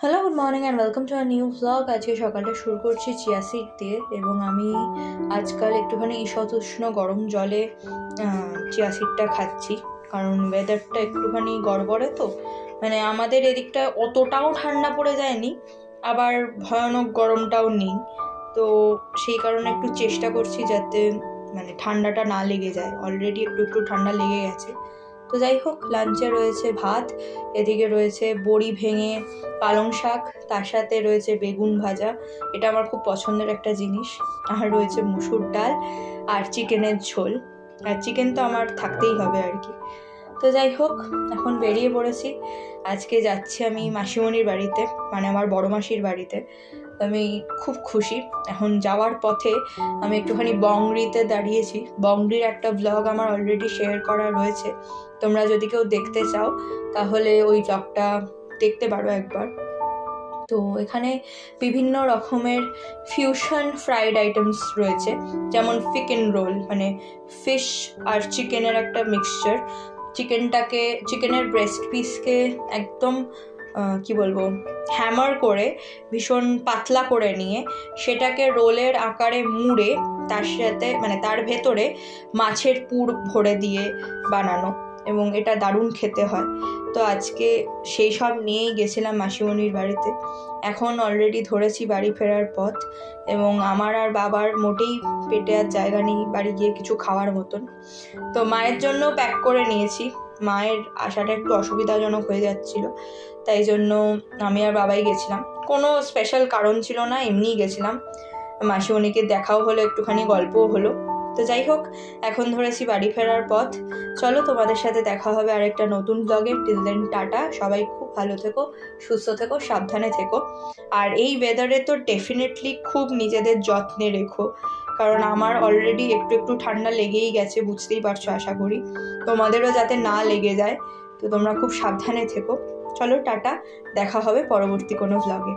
Hello, good morning and welcome to a new vlog. আজকে সকালটা শুরু করছি চিয়া সিড দিয়ে, এবং আমি আজকাল একটুখানি ঈষৎ উষ্ণ গরম জলে চিয়া সিডটা খাচ্ছি, কারণ ওয়েদারটা একটুখানি গড়বড়ে তো, মানে আমাদের এদিকটা অতটাও ঠান্ডা পড়ে যায়নি, আবার ভয়ানক গরমটাও নেই, তো সেই কারণে একটু চেষ্টা করছি যাতে মানে ঠান্ডাটা না লেগে যায়। অলরেডি একটু একটু ঠান্ডা লেগে গেছে। তো যাই হোক, লাঞ্চে রয়েছে ভাত, এদিকে রয়েছে বড়ি ভেঙে পালং শাক, তার সাথে রয়েছে বেগুন ভাজা, এটা আমার খুব পছন্দের একটা জিনিস, আর রয়েছে মুসুর ডাল আর চিকেনের ঝোল। আর চিকেন তো আমার থাকতেই হবে আর কি। তো যাই হোক, এখন বেরিয়ে পড়েছি। আজকে যাচ্ছি আমি মাসিমণির বাড়িতে, মানে আমার বড় মাসির বাড়িতে। আমি খুব খুশি। এখন যাওয়ার পথে আমি একটুখানি বংরিতে দাঁড়িয়েছি। বংরির একটা ব্লগ আমার অলরেডি শেয়ার করা রয়েছে, তোমরা যদি কেউ দেখতে চাও তাহলে ওই ব্লগটা দেখতে পারো একবার। তো এখানে বিভিন্ন রকমের ফিউশন ফ্রাইড আইটেমস রয়েছে, যেমন চিকেন রোল, মানে ফিশ আর চিকেনের একটা মিক্সচার। চিকেনের ব্রেস্ট পিসকে একদম কি বলবো, হ্যামার করে ভীষণ পাতলা করে নিয়ে সেটাকে রোলের আকারে মুড়ে তার সাথে মানে তার ভেতরে মাছের পুর ভরে দিয়ে বানানো, এবং এটা দারুণ খেতে হয়। তো আজকে সেই সব নিয়েই গেছিলাম মাসিমণির বাড়িতে। এখন অলরেডি ধরেছি বাড়ি ফেরার পথ, এবং আমার আর বাবার মোটেই পেটে আর জায়গা নেই বাড়ি গিয়ে কিছু খাওয়ার মতন। তো মায়ের জন্য প্যাক করে নিয়েছি। মায়ের আসাটা একটু অসুবিধাজনক হয়ে যাচ্ছিল, তাই জন্য আমি আর বাবাই গেছিলাম। কোনো স্পেশাল কারণ ছিল না, এমনিই গেছিলাম। মাসিমণিকে দেখাও হলো, একটুখানি গল্পও হলো। তো যাই হোক, এখন ধরেছি বাড়ি ফেরার পথ। চলো, তোমাদের সাথে দেখা হবে আরেকটা নতুন ব্লগে। টিল দেন টাটা, সবাই খুব ভালো থেকো, সুস্থ থেকো, সাবধানে থেকো। আর এই ওয়েদারে তো ডেফিনেটলি খুব নিজেদের যত্নে রেখো, কারণ আমার অলরেডি একটু একটু ঠান্ডা লেগেই গেছে, বুঝতেই পারছো আশা করি। তোমাদেরও যাতে না লেগে যায়, তো তোমরা খুব সাবধানে থেকো। চলো টাটা, দেখা হবে পরবর্তী কোনো ব্লগে।